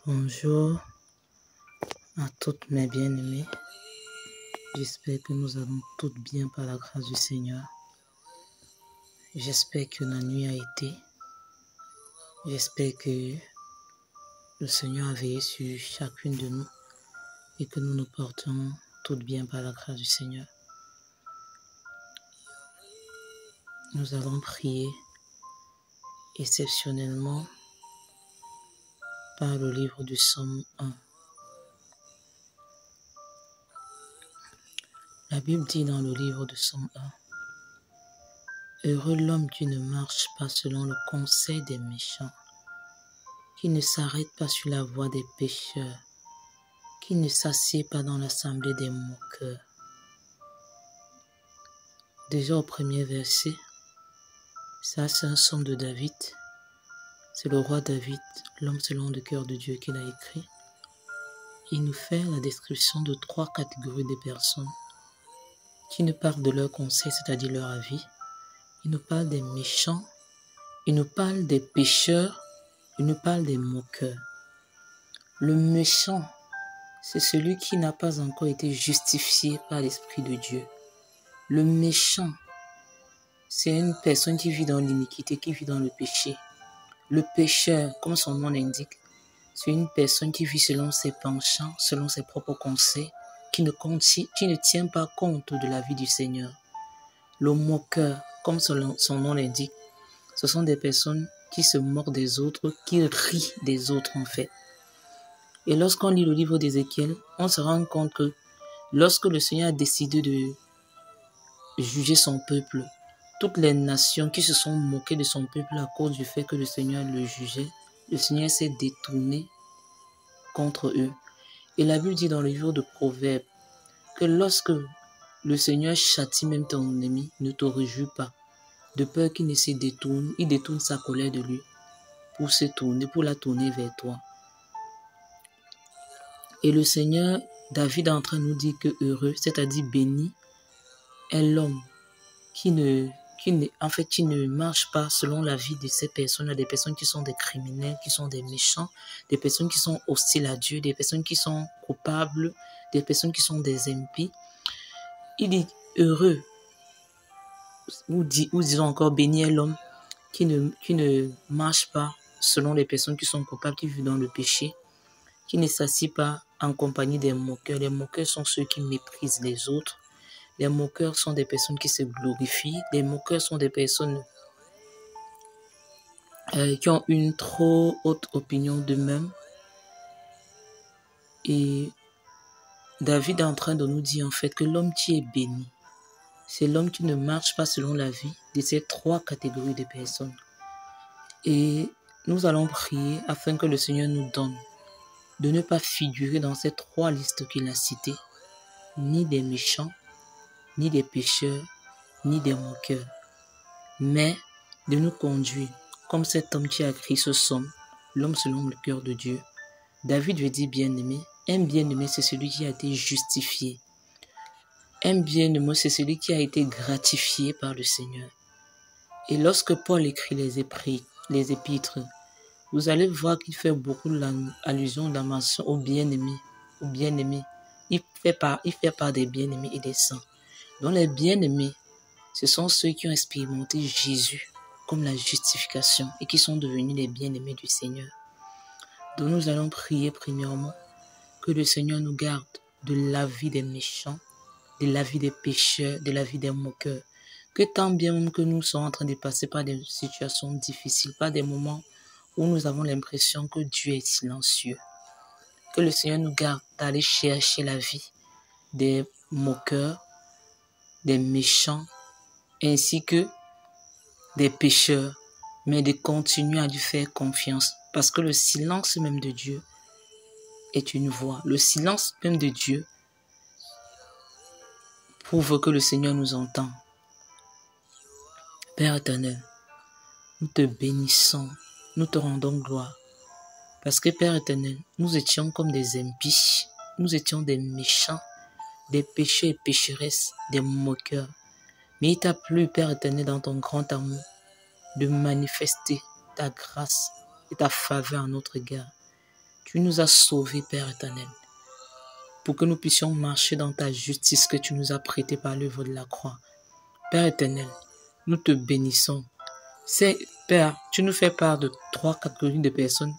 Bonjour à toutes mes bien-aimées. J'espère que nous allons toutes bien par la grâce du Seigneur. J'espère que la nuit a été. J'espère que le Seigneur a veillé sur chacune de nous et que nous nous portons toutes bien par la grâce du Seigneur. Nous allons prier exceptionnellement par le livre du Psaume 1. La Bible dit dans le livre du Psaume 1, « Heureux l'homme qui ne marche pas selon le conseil des méchants, qui ne s'arrête pas sur la voie des pécheurs, qui ne s'assied pas dans l'assemblée des moqueurs. » Déjà au premier verset, ça c'est un psaume de David. C'est le roi David, l'homme selon le cœur de Dieu, qui l'a écrit. Il nous fait la description de 3 catégories de personnes qui nous parlent de leur conseil, c'est-à-dire leur avis. Il nous parle des méchants, il nous parle des pécheurs, il nous parle des moqueurs. Le méchant, c'est celui qui n'a pas encore été justifié par l'Esprit de Dieu. Le méchant, c'est une personne qui vit dans l'iniquité, qui vit dans le péché. Le pécheur, comme son nom l'indique, c'est une personne qui vit selon ses penchants, selon ses propres conseils, qui ne tient pas compte de la vie du Seigneur. Le moqueur, comme son nom l'indique, ce sont des personnes qui se moquent des autres, qui rient des autres en fait. Et lorsqu'on lit le livre d'Ézéchiel, on se rend compte que lorsque le Seigneur a décidé de juger son peuple, toutes les nations qui se sont moquées de son peuple à cause du fait que le Seigneur le jugeait, le Seigneur s'est détourné contre eux. Et la Bible dit dans le livre de Proverbes que lorsque le Seigneur châtie même ton ennemi, ne te réjouis pas, de peur qu'il ne se détourne, il détourne sa colère de lui pour la tourner vers toi. Et le Seigneur, David est en train de nous dire que heureux, c'est-à-dire béni, est l'homme qui ne marche pas selon la vie de ces personnes-là, des personnes qui sont des criminels, qui sont des méchants, des personnes qui sont hostiles à Dieu, des personnes qui sont coupables, des personnes qui sont des impies. Il dit heureux, ou disons encore béni est l'homme qui ne marche pas selon les personnes qui sont coupables, qui vivent dans le péché, qui ne s'assied pas en compagnie des moqueurs. Les moqueurs sont ceux qui méprisent les autres. Les moqueurs sont des personnes qui se glorifient. Les moqueurs sont des personnes qui ont une trop haute opinion d'eux-mêmes. Et David est en train de nous dire en fait que l'homme qui est béni, c'est l'homme qui ne marche pas selon la vie de ces 3 catégories de personnes. Et nous allons prier afin que le Seigneur nous donne de ne pas figurer dans ces 3 listes qu'il a citées, ni des méchants, ni des pécheurs, ni des moqueurs, mais de nous conduire comme cet homme qui a écrit ce psaume, l'homme selon le cœur de Dieu. David veut dire bien-aimé. Un bien-aimé, c'est celui qui a été justifié. Un bien-aimé, c'est celui qui a été gratifié par le Seigneur. Et lorsque Paul écrit les épîtres, vous allez voir qu'il fait beaucoup d'allusion, la mention aux bien-aimés. Il fait part des bien-aimés et des saints. Donc les bien-aimés, ce sont ceux qui ont expérimenté Jésus comme la justification et qui sont devenus les bien-aimés du Seigneur. Donc nous allons prier premièrement que le Seigneur nous garde de la vie des méchants, de la vie des pécheurs, de la vie des moqueurs. Que tant bien même que nous sommes en train de passer par des situations difficiles, par des moments où nous avons l'impression que Dieu est silencieux. Que le Seigneur nous garde d'aller chercher la vie des moqueurs, des méchants, ainsi que des pécheurs, mais de continuer à lui faire confiance. Parce que le silence même de Dieu est une voix. Le silence même de Dieu prouve que le Seigneur nous entend. Père éternel, nous te bénissons, nous te rendons gloire. Parce que Père éternel, nous étions comme des impies, nous étions des méchants, des pécheurs et pécheresses, des moqueurs. Mais il t'a plu, Père éternel, dans ton grand amour, de manifester ta grâce et ta faveur à notre égard. Tu nous as sauvés, Père éternel, pour que nous puissions marcher dans ta justice que tu nous as prêtée par l'œuvre de la croix. Père éternel, nous te bénissons. Père, tu nous fais part de 3 catégories de personnes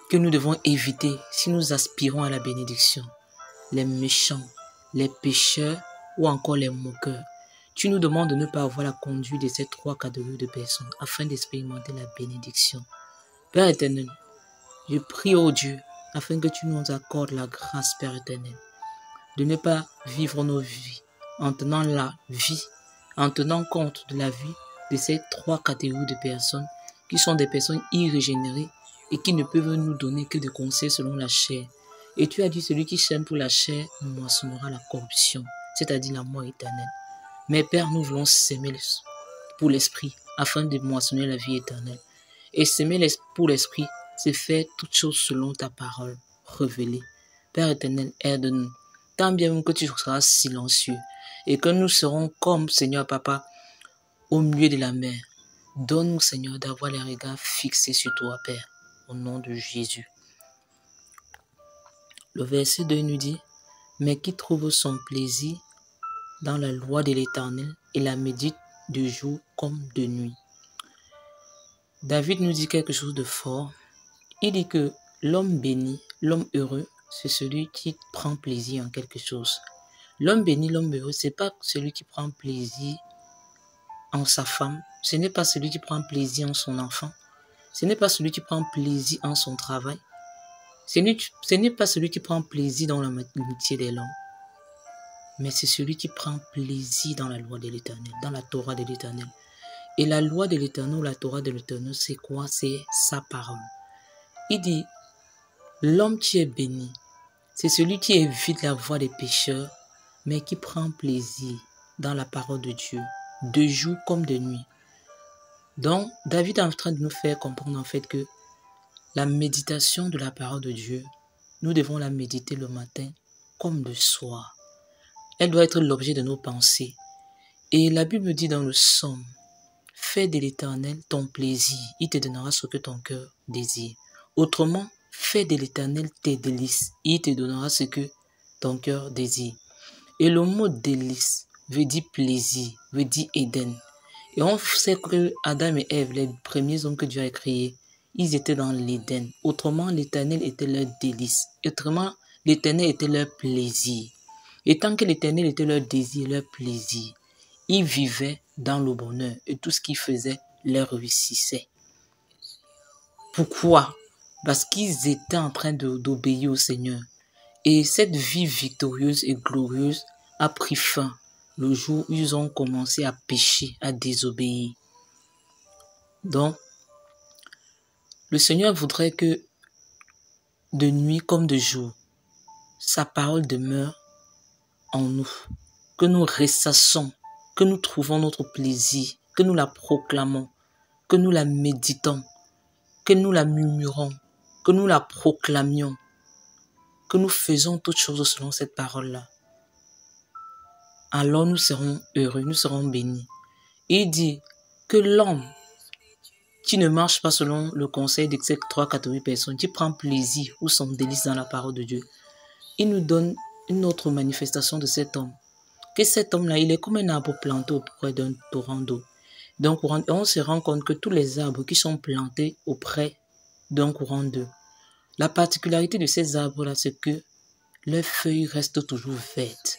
que nous devons éviter si nous aspirons à la bénédiction. Les méchants, les pécheurs ou encore les moqueurs. Tu nous demandes de ne pas avoir la conduite de ces 3 catégories de personnes afin d'expérimenter la bénédiction. Père éternel, je prie au Dieu afin que tu nous accordes la grâce, Père éternel, de ne pas vivre nos vies en tenant compte de la vie de ces 3 catégories de personnes qui sont des personnes irrégénérées et qui ne peuvent nous donner que des conseils selon la chair. Et tu as dit, celui qui sème pour la chair moissonnera la corruption, c'est-à-dire la mort éternelle. Mais Père, nous voulons s'aimer pour l'esprit afin de moissonner la vie éternelle. Et s'aimer pour l'esprit, c'est faire toutes choses selon ta parole révélée. Père éternel, aide-nous. Tant bien même que tu seras silencieux et que nous serons comme Seigneur Papa au milieu de la mer. Donne-nous, Seigneur, d'avoir les regards fixés sur toi, Père, au nom de Jésus. Le verset 2 nous dit, « Mais qui trouve son plaisir dans la loi de l'Éternel et la médite de jour comme de nuit. » David nous dit quelque chose de fort. Il dit que l'homme béni, l'homme heureux, c'est celui qui prend plaisir en quelque chose. L'homme béni, l'homme heureux, ce n'est pas celui qui prend plaisir en sa femme, ce n'est pas celui qui prend plaisir en son enfant, ce n'est pas celui qui prend plaisir en son travail, ce n'est pas celui qui prend plaisir dans l'amitié des langues, mais c'est celui qui prend plaisir dans la loi de l'Éternel, dans la Torah de l'Éternel. Et la loi de l'Éternel, la Torah de l'Éternel, c'est quoi? C'est sa parole. Il dit, l'homme qui est béni, c'est celui qui évite la voie des pécheurs, mais qui prend plaisir dans la parole de Dieu, de jour comme de nuit. Donc, David est en train de nous faire comprendre en fait que la méditation de la parole de Dieu, nous devons la méditer le matin comme le soir. Elle doit être l'objet de nos pensées. Et la Bible dit dans le psaume, « Fais de l'Éternel ton plaisir, il te donnera ce que ton cœur désire. » Autrement, fais de l'Éternel tes délices, il te donnera ce que ton cœur désire. Et le mot délice veut dire plaisir, veut dire Éden. Et on sait que Adam et Ève, les premiers hommes que Dieu a créés, ils étaient dans l'Éden. Autrement, l'Éternel était leur délice. Autrement, l'Éternel était leur plaisir. Et tant que l'Éternel était leur désir, leur plaisir, ils vivaient dans le bonheur et tout ce qu'ils faisaient leur réussissait. Pourquoi? Parce qu'ils étaient en train d'obéir au Seigneur. Et cette vie victorieuse et glorieuse a pris fin le jour où ils ont commencé à pécher, à désobéir. Donc, le Seigneur voudrait que de nuit comme de jour, sa parole demeure en nous, que nous ressassons, que nous trouvons notre plaisir, que nous la proclamons, que nous la méditons, que nous la murmurons, que nous la proclamions, que nous faisons toutes choses selon cette parole-là. Alors nous serons heureux, nous serons bénis. Il dit que l'homme qui ne marche pas selon le conseil de ces 3 catégories de personnes, qui prend plaisir ou son délice dans la parole de Dieu, il nous donne une autre manifestation de cet homme. Que cet homme-là, il est comme un arbre planté auprès d'un torrent d'eau. Donc, on se rend compte que tous les arbres qui sont plantés auprès d'un courant d'eau, la particularité de ces arbres-là, c'est que leurs feuilles restent toujours vertes.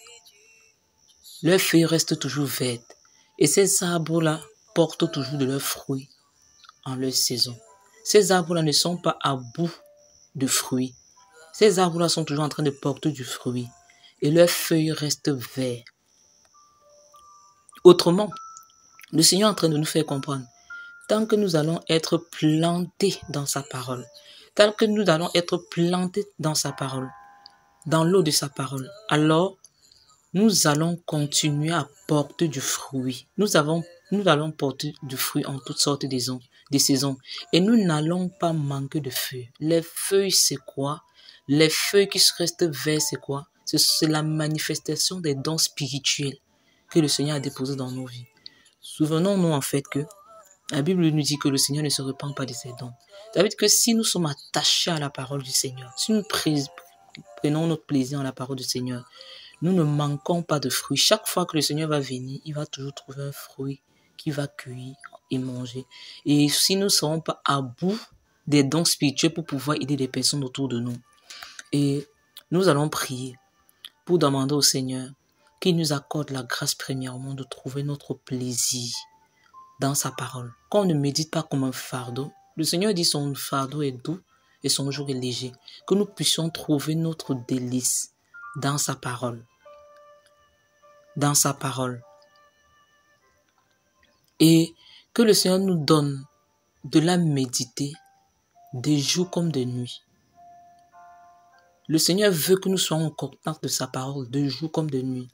Leurs feuilles restent toujours vertes. Et ces arbres-là portent toujours de leurs fruits en leur saison. Ces arbres-là ne sont pas à bout de fruits. Ces arbres-là sont toujours en train de porter du fruit. Et leurs feuilles restent vertes. Autrement, le Seigneur est en train de nous faire comprendre, tant que nous allons être plantés dans sa parole, tant que nous allons être plantés dans sa parole, dans l'eau de sa parole, alors nous allons continuer à porter du fruit. Nous allons porter du fruit en toutes sortes de saisons. Et nous n'allons pas manquer de feuilles. Les feuilles, c'est quoi? Les feuilles qui restent vertes, c'est quoi? C'est la manifestation des dons spirituels que le Seigneur a déposés dans nos vies. Souvenons-nous en fait que La Bible nous dit que le Seigneur ne se repent pas de ses dons. Ça veut dire que si nous sommes attachés à la parole du Seigneur, si nous prenons notre plaisir en la parole du Seigneur, nous ne manquons pas de fruits. Chaque fois que le Seigneur va venir, il va toujours trouver un fruit qu'il va cueillir et manger. Et si nous ne serons pas à bout des dons spirituels pour pouvoir aider les personnes autour de nous, et nous allons prier pour demander au Seigneur qu'il nous accorde la grâce premièrement de trouver notre plaisir dans sa parole. Qu'on ne médite pas comme un fardeau. Le Seigneur dit son fardeau est doux et son joug est léger. Que nous puissions trouver notre délice dans sa parole. Dans sa parole. Et que le Seigneur nous donne de la méditer de jour comme de nuit. Le Seigneur veut que nous soyons en contact de sa parole de jour comme de nuit.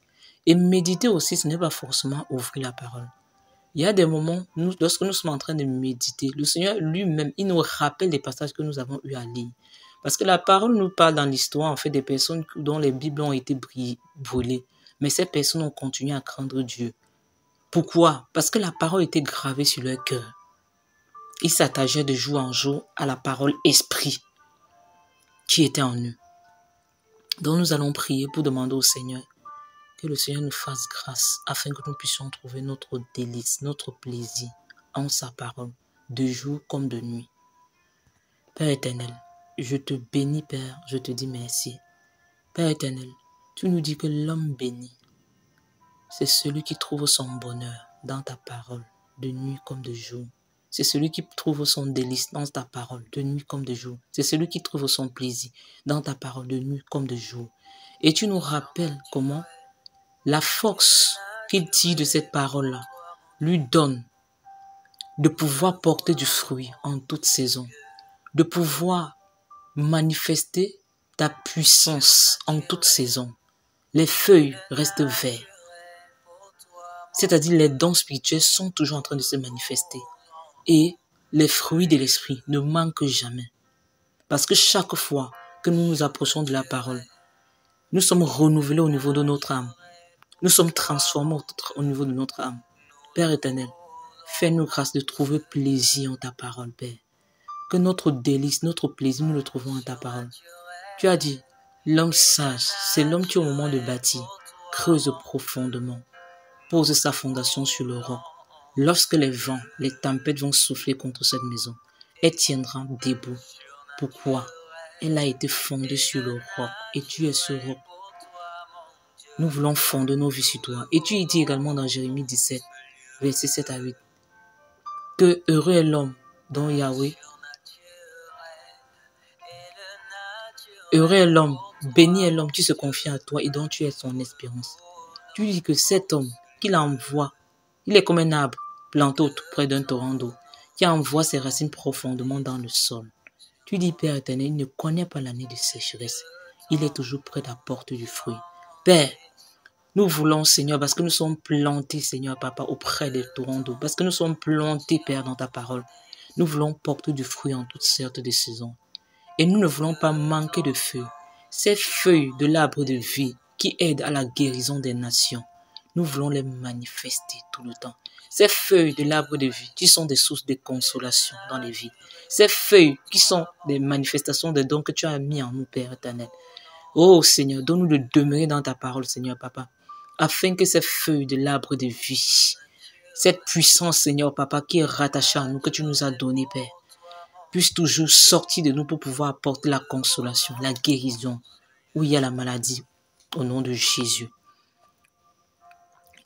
Et méditer aussi, ce n'est pas forcément ouvrir la parole. Il y a des moments, lorsque nous sommes en train de méditer, le Seigneur lui-même, il nous rappelle des passages que nous avons eu à lire. Parce que la parole nous parle dans l'histoire, en fait, des personnes dont les Bibles ont été brûlées. Mais ces personnes ont continué à craindre Dieu. Pourquoi? Parce que la parole était gravée sur leur cœur. Ils s'attachaient de jour en jour à la parole esprit qui était en eux. Donc nous allons prier pour demander au Seigneur que le Seigneur nous fasse grâce afin que nous puissions trouver notre délice, notre plaisir en sa parole, de jour comme de nuit. Père éternel, je te bénis Père, je te dis merci. Père éternel, tu nous dis que l'homme béni, c'est celui qui trouve son bonheur dans ta parole, de nuit comme de jour. C'est celui qui trouve son délice dans ta parole, de nuit comme de jour. C'est celui qui trouve son plaisir dans ta parole, de nuit comme de jour. Et tu nous rappelles comment la force qu'il tire de cette parole-là lui donne de pouvoir porter du fruit en toute saison, de pouvoir manifester ta puissance en toute saison. Les feuilles restent vertes. C'est-à-dire les dons spirituels sont toujours en train de se manifester. Et les fruits de l'esprit ne manquent jamais. Parce que chaque fois que nous nous approchons de la parole, nous sommes renouvelés au niveau de notre âme. Nous sommes transformés au niveau de notre âme. Père éternel, fais-nous grâce de trouver plaisir en ta parole, Père. Que notre délice, notre plaisir, nous le trouvons en ta parole. Tu as dit, l'homme sage, c'est l'homme qui au moment de bâtir, creuse profondément, pose sa fondation sur le roc. Lorsque les vents, les tempêtes vont souffler contre cette maison, elle tiendra debout. Pourquoi? Elle a été fondée sur le roc et tu es ce roc. Nous voulons fonder nos vies sur toi. Et tu y dis également dans Jérémie 17, versets 7 à 8, que heureux est l'homme dont Yahweh, heureux est l'homme, béni est l'homme qui se confie à toi et dont tu es son espérance. Tu dis que cet homme qu'il envoie, il est comme un arbre planté tout près d'un torrent d'eau, qui envoie ses racines profondément dans le sol. Tu dis, Père éternel, il ne connaît pas l'année de sécheresse. Il est toujours près d'apporter du fruit. Père, nous voulons, Seigneur, parce que nous sommes plantés, Seigneur, Papa, auprès des torrents d'eau, parce que nous sommes plantés, Père, dans ta parole. Nous voulons porter du fruit en toutes sortes de saisons. Et nous ne voulons pas manquer de feuilles. Ces feuilles de l'arbre de vie qui aident à la guérison des nations. Nous voulons les manifester tout le temps. Ces feuilles de l'arbre de vie qui sont des sources de consolation dans les vies. Ces feuilles qui sont des manifestations des dons que tu as mis en nous, Père éternel. Oh Seigneur, donne-nous de demeurer dans ta parole, Seigneur Papa, afin que ces feuilles de l'arbre de vie, cette puissance, Seigneur Papa, qui est rattachée à nous, que tu nous as donné, Père, puisse toujours sortir de nous pour pouvoir apporter la consolation, la guérison, où il y a la maladie, au nom de Jésus.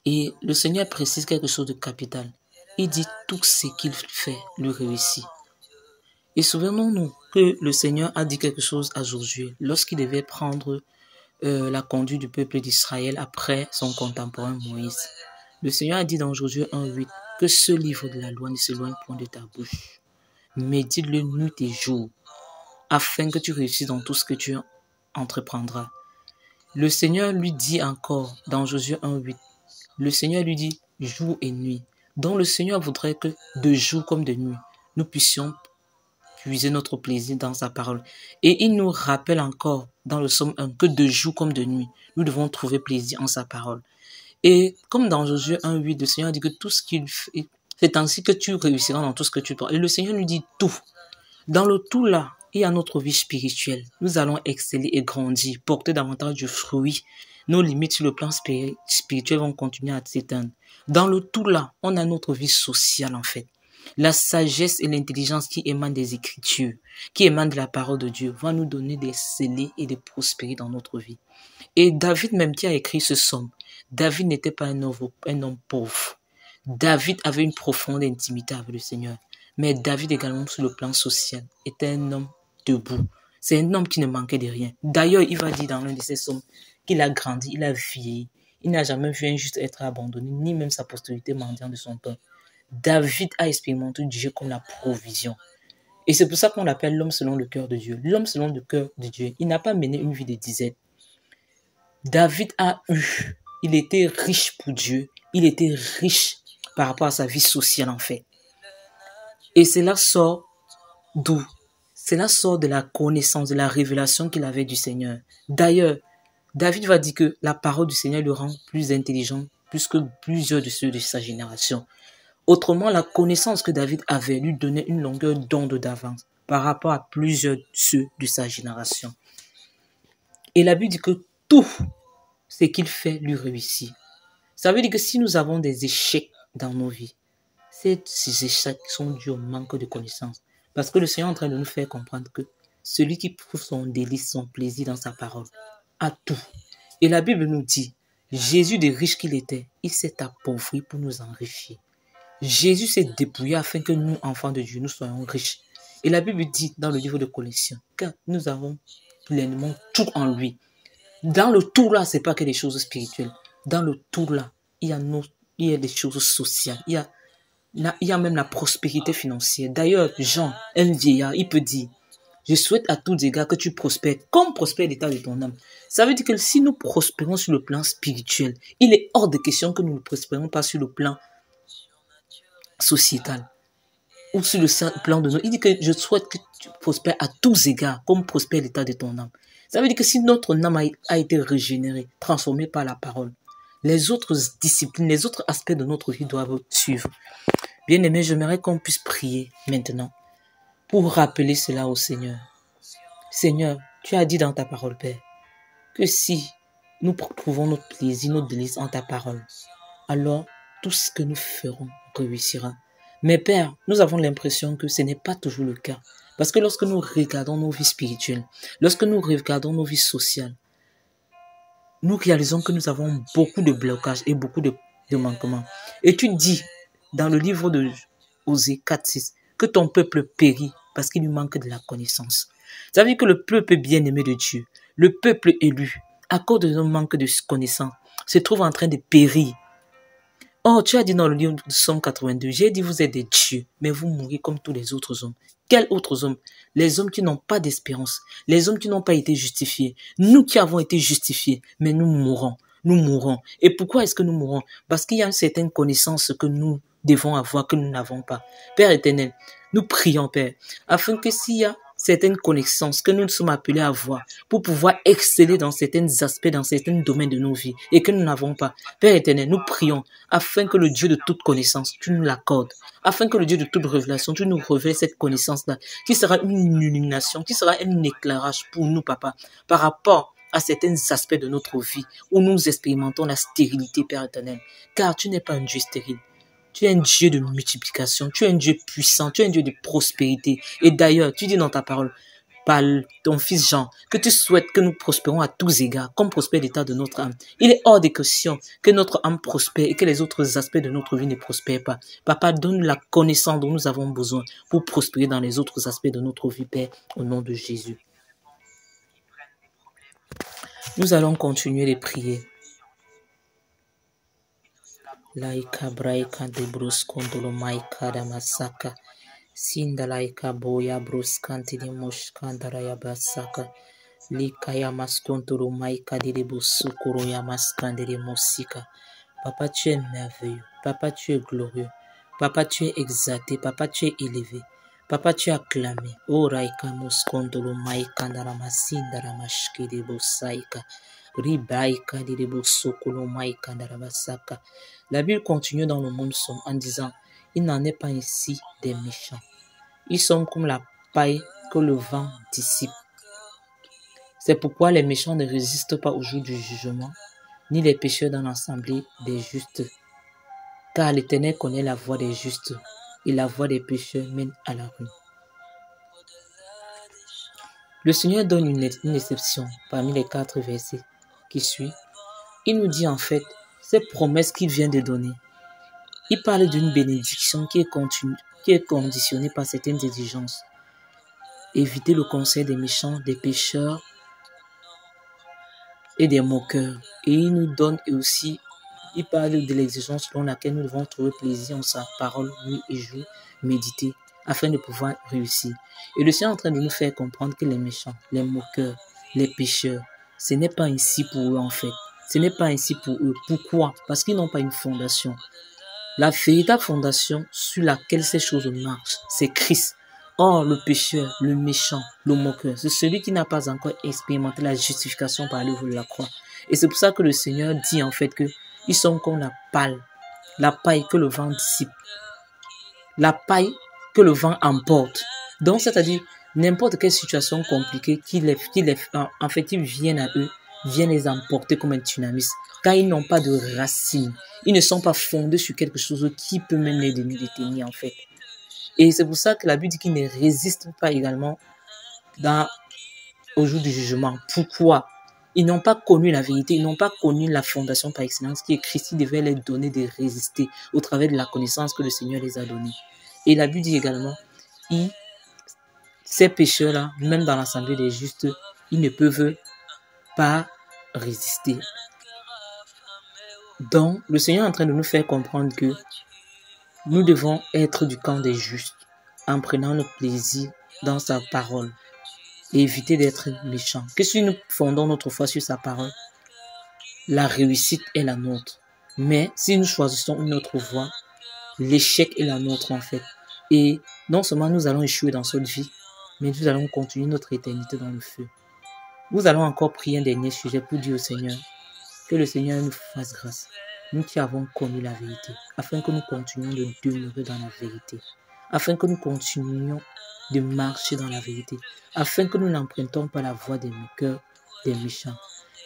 Et le Seigneur précise quelque chose de capital. Il dit tout ce qu'il fait lui réussit. Et souvenons-nous que le Seigneur a dit quelque chose à Josué lorsqu'il devait prendre la conduite du peuple d'Israël après son contemporain Moïse. Le Seigneur a dit dans Josué 1:8 que ce livre de la loi ne s'éloigne point de ta bouche. Médite-le nuit et jour afin que tu réussisses dans tout ce que tu entreprendras. Le Seigneur lui dit encore dans Josué 1:8, le Seigneur lui dit jour et nuit. Donc le Seigneur voudrait que de jour comme de nuit, nous puissions puiser notre plaisir dans sa parole. Et il nous rappelle encore dans le psaume 1 que de jour comme de nuit, nous devons trouver plaisir en sa parole. Et comme dans Josué 1:8, le Seigneur dit que tout ce qu'il fait, C'est ainsi que tu réussiras dans tout ce que tu prends. Et le Seigneur nous dit tout. Dans le tout là, il y a notre vie spirituelle. Nous allons exceller et grandir, porter davantage de fruits. Nos limites sur le plan spirituel vont continuer à s'éteindre. Dans le tout là, on a notre vie sociale en fait. La sagesse et l'intelligence qui émanent des Écritures, qui émanent de la parole de Dieu, vont nous donner des scellés et des prospérités dans notre vie. Et David même qui a écrit ce psaume, David n'était pas un homme pauvre. David avait une profonde intimité avec le Seigneur. Mais David également sur le plan social était un homme debout. C'est un homme qui ne manquait de rien. D'ailleurs, il va dire dans l'un de ses psaumes qu'il a grandi, il a vieilli. Il n'a jamais vu un juste être abandonné, ni même sa postérité mendiant de son peuple. David a expérimenté Dieu comme la provision. Et c'est pour ça qu'on l'appelle l'homme selon le cœur de Dieu. L'homme selon le cœur de Dieu, il n'a pas mené une vie de disette. David il était riche pour Dieu. Il était riche par rapport à sa vie sociale en fait. Et cela sort d'où? Cela sort de la connaissance, de la révélation qu'il avait du Seigneur. D'ailleurs, David va dire que la parole du Seigneur le rend plus intelligent, plus que plusieurs de ceux de sa génération. Autrement, la connaissance que David avait lui donnait une longueur d'onde d'avance par rapport à plusieurs de ceux de sa génération. Et la Bible dit que tout ce qu'il fait lui réussit. Ça veut dire que si nous avons des échecs dans nos vies, ces échecs sont dus au manque de connaissance. Parce que le Seigneur est en train de nous faire comprendre que celui qui trouve son délice, son plaisir dans sa parole, a tout. Et la Bible nous dit, Jésus, de riche qu'il était, il s'est appauvri pour nous enrichir. Jésus s'est dépouillé afin que nous, enfants de Dieu, nous soyons riches. Et la Bible dit dans le livre de Colossiens que nous avons pleinement tout en lui. Dans le tout là, ce n'est pas que des choses spirituelles. Dans le tout là, il y a des choses sociales. Il y a même la prospérité financière. D'ailleurs, Jean, un vieillard, il peut dire, je souhaite à tous égards que tu prospères comme prospère l'état de ton âme. Ça veut dire que si nous prospérons sur le plan spirituel, il est hors de question que nous ne prospérons pas sur le plan sociétal ou sur le plan de nous. Il dit que je souhaite que tu prospères à tous égards comme prospère l'état de ton âme. Ça veut dire que si notre âme a été régénérée, transformée par la parole, les autres disciplines, les autres aspects de notre vie doivent suivre. Bien-aimé, j'aimerais qu'on puisse prier maintenant pour rappeler cela au Seigneur. Seigneur, tu as dit dans ta parole, Père, que si nous trouvons notre plaisir, notre délice en ta parole, alors tout ce que nous ferons réussira. Mais Père, nous avons l'impression que ce n'est pas toujours le cas. Parce que lorsque nous regardons nos vies spirituelles, lorsque nous regardons nos vies sociales, nous réalisons que nous avons beaucoup de blocages et beaucoup de manquements. Et tu dis dans le livre de Osée 4:6 que ton peuple périt parce qu'il lui manque de la connaissance. Ça veut dire que le peuple bien-aimé de Dieu, le peuple élu, à cause de notre manque de connaissance, se trouve en train de périr. Oh, tu as dit dans le livre de Psaume 82, j'ai dit vous êtes des dieux, mais vous mourrez comme tous les autres hommes. Quels autres hommes? Les hommes qui n'ont pas d'espérance, les hommes qui n'ont pas été justifiés. Nous qui avons été justifiés, mais nous mourrons. Nous mourrons. Et pourquoi est-ce que nous mourons? Parce qu'il y a une certaine connaissance que nous devons avoir, que nous n'avons pas. Père éternel, nous prions, Père, afin que s'il y a certaines connaissances que nous sommes appelés à avoir pour pouvoir exceller dans certains aspects, dans certains domaines de nos vies et que nous n'avons pas. Père éternel, nous prions afin que le Dieu de toute connaissance, tu nous l'accordes. Afin que le Dieu de toute révélation, tu nous révèles cette connaissance-là qui sera une illumination, qui sera un éclairage pour nous, Papa, par rapport à certains aspects de notre vie où nous expérimentons la stérilité, Père éternel. Car tu n'es pas un Dieu stérile. Tu es un Dieu de multiplication, tu es un Dieu puissant, tu es un Dieu de prospérité. Et d'ailleurs, tu dis dans ta parole, par ton fils Jean, que tu souhaites que nous prospérons à tous égards, comme prospère l'état de notre âme. Il est hors de question que notre âme prospère et que les autres aspects de notre vie ne prospèrent pas. Papa, donne la connaissance dont nous avons besoin pour prospérer dans les autres aspects de notre vie, Père, au nom de Jésus. Nous allons continuer les prier. Laika braika de bruskondolo maika da masaka. Sinda laika boya bruskanti de moshkandara ya basaka. Lika ya maskontolo maika de busukuro ya maskande de mosika. Papa, tu es merveilleux. Papa, tu es glorieux. Papa, tu es exalté. Papa, tu es élevé. Papa, tu es acclamé. O raika moskondolo maika da masinda da mashki de bosaika. La Bible continue dans le même psaume en disant, il n'en est pas ainsi des méchants. Ils sont comme la paille que le vent dissipe. C'est pourquoi les méchants ne résistent pas au jour du jugement, ni les pécheurs dans l'assemblée des justes. Car l'Éternel connaît la voie des justes, et la voie des pécheurs mène à la ruine. Le Seigneur donne une exception parmi les 4 versets qui suivent. Il nous dit en fait, cette promesse qu'il vient de donner, il parle d'une bénédiction qui est conditionnée par certaines exigences. Éviter le conseil des méchants, des pécheurs et des moqueurs. Et il nous donne aussi, il parle de l'exigence selon laquelle nous devons trouver plaisir en sa parole, nuit et jour, méditer, afin de pouvoir réussir. Et le Seigneur est en train de nous faire comprendre que les méchants, les moqueurs, les pécheurs, ce n'est pas ainsi pour eux en fait. Ce n'est pas ainsi pour eux. Pourquoi? Parce qu'ils n'ont pas une fondation. La véritable fondation sur laquelle ces choses marchent, c'est Christ. Or, le pécheur, le méchant, le moqueur, c'est celui qui n'a pas encore expérimenté la justification par l'œuvre de la croix. Et c'est pour ça que le Seigneur dit en fait que ils sont comme la paille que le vent dissipe, la paille que le vent emporte. Donc, c'est-à-dire, n'importe quelle situation compliquée en fait, ils viennent à eux, viennent les emporter comme un tsunami, car ils n'ont pas de racines. Ils ne sont pas fondés sur quelque chose qui peut même les détenir en fait. Et c'est pour ça que la Bible dit qu'ils ne résistent pas également au jour du jugement. Pourquoi? Ils n'ont pas connu la vérité, ils n'ont pas connu la fondation par excellence qui est Christ, qui devait les donner de résister au travers de la connaissance que le Seigneur les a donnée. Et la Bible dit également, ces pécheurs-là, même dans l'assemblée des justes, ils ne peuvent pas résister. Donc, le Seigneur est en train de nous faire comprendre que nous devons être du camp des justes en prenant le plaisir dans sa parole et éviter d'être méchants. Que si nous fondons notre foi sur sa parole, la réussite est la nôtre. Mais si nous choisissons une autre voie, l'échec est la nôtre en fait. Et non seulement nous allons échouer dans cette vie, mais nous allons continuer notre éternité dans le feu. Nous allons encore prier un dernier sujet pour dire au Seigneur que le Seigneur nous fasse grâce. Nous qui avons connu la vérité, afin que nous continuions de demeurer dans la vérité, afin que nous continuions de marcher dans la vérité, afin que nous n'empruntons pas la voie des moqueurs, des méchants.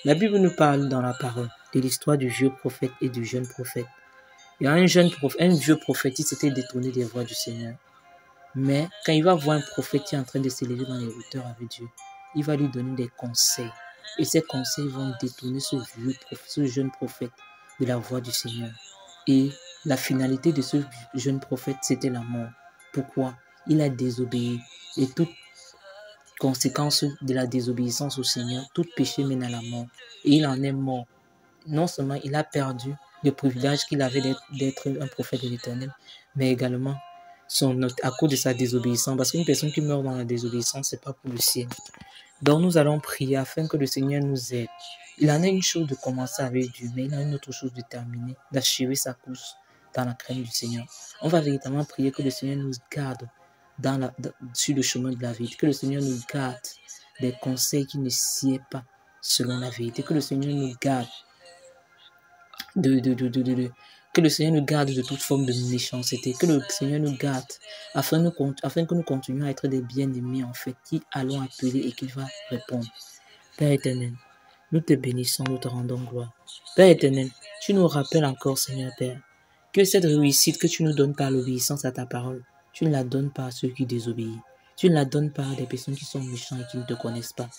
La Bible nous parle dans la parole de l'histoire du vieux prophète et du jeune prophète. Il y a un vieux prophète qui s'était détourné des voies du Seigneur. Mais quand il va voir un prophète qui est en train de s'élever dans les hauteurs avec Dieu, il va lui donner des conseils. Et ces conseils vont détourner ce jeune prophète de la voie du Seigneur. Et la finalité de ce jeune prophète, c'était la mort. Pourquoi? Il a désobéi. Et toute conséquence de la désobéissance au Seigneur, tout péché mène à la mort. Et il en est mort. Non seulement il a perdu le privilège qu'il avait d'être un prophète de l'Éternel, mais également à cause de sa désobéissance. Parce qu'une personne qui meurt dans la désobéissance, ce n'est pas pour le ciel. Donc nous allons prier afin que le Seigneur nous aide. Il en a une chose de commencer avec Dieu, mais il a une autre chose de terminer, d'achever sa course dans la crainte du Seigneur. On va véritablement prier que le Seigneur nous garde sur le chemin de la vérité, que le Seigneur nous garde des conseils qui ne sied pas selon la vérité, que le Seigneur nous garde que le Seigneur nous garde de toute forme de méchanceté, que le Seigneur nous garde afin que nous continuions à être des bien-aimés en fait, qui allons appeler et qu'il va répondre. Père éternel, nous te bénissons, nous te rendons gloire. Père éternel, tu nous rappelles encore, Seigneur Père, que cette réussite que tu nous donnes par l'obéissance à ta parole, tu ne la donnes pas à ceux qui désobéissent. Tu ne la donnes pas à des personnes qui sont méchantes et qui ne te connaissent pas.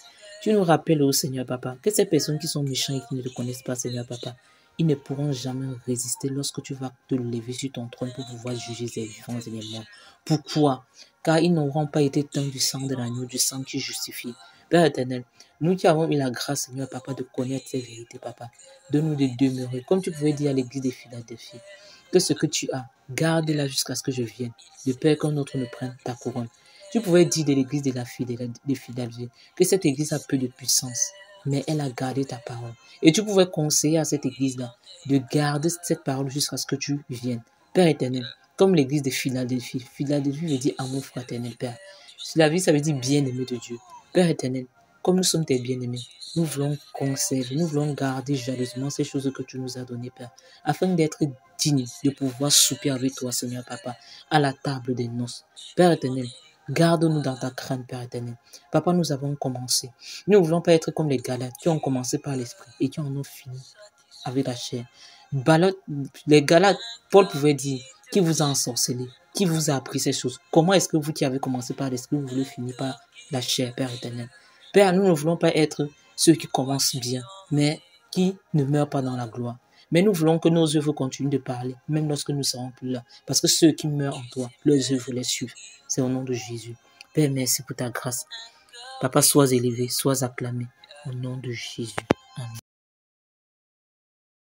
Tu nous rappelles, oh Seigneur Papa, que ces personnes qui sont méchantes et qui ne te connaissent pas, Seigneur Papa, ils ne pourront jamais résister lorsque tu vas te lever sur ton trône pour pouvoir juger les vivants et les morts. Pourquoi? Car ils n'auront pas été teints du sang de l'agneau, du sang qui justifie. Père éternel, nous qui avons eu la grâce, Seigneur Papa, de connaître ces vérités, Papa, donne-nous de demeurer, comme tu pouvais dire à l'église des Philadelphie, que ce que tu as, garde-la jusqu'à ce que je vienne, de peur qu'un autre ne prenne ta couronne. Tu pouvais dire de l'église de Philadelphie que cette église a peu de puissance, mais elle a gardé ta parole. Et tu pouvais conseiller à cette église-là de garder cette parole jusqu'à ce que tu viennes. Père éternel, comme l'église de Philadelphie, Philadelphie veut dire amour fraternel, Père. La vie, ça veut dire bien-aimé de Dieu. Père éternel, comme nous sommes tes bien-aimés, nous voulons conserver, nous voulons garder jalousement ces choses que tu nous as données, Père, afin d'être dignes de pouvoir souper avec toi, Seigneur Papa, à la table des noces. Père éternel, garde-nous dans ta crainte, Père éternel. Papa, nous avons commencé. Nous ne voulons pas être comme les Galates qui ont commencé par l'esprit et qui en ont fini avec la chair. Les Galates, Paul pouvait dire, qui vous a ensorcelé, qui vous a appris ces choses. Comment est-ce que vous qui avez commencé par l'esprit, vous voulez finir par la chair, Père éternel? Père, nous ne voulons pas être ceux qui commencent bien, mais qui ne meurent pas dans la gloire. Mais nous voulons que nos œuvres continuent de parler, même lorsque nous ne serons plus là. Parce que ceux qui meurent en toi, leurs œuvres les suivent. C'est au nom de Jésus. Père, merci pour ta grâce. Papa, sois élevé, sois acclamé. Au nom de Jésus.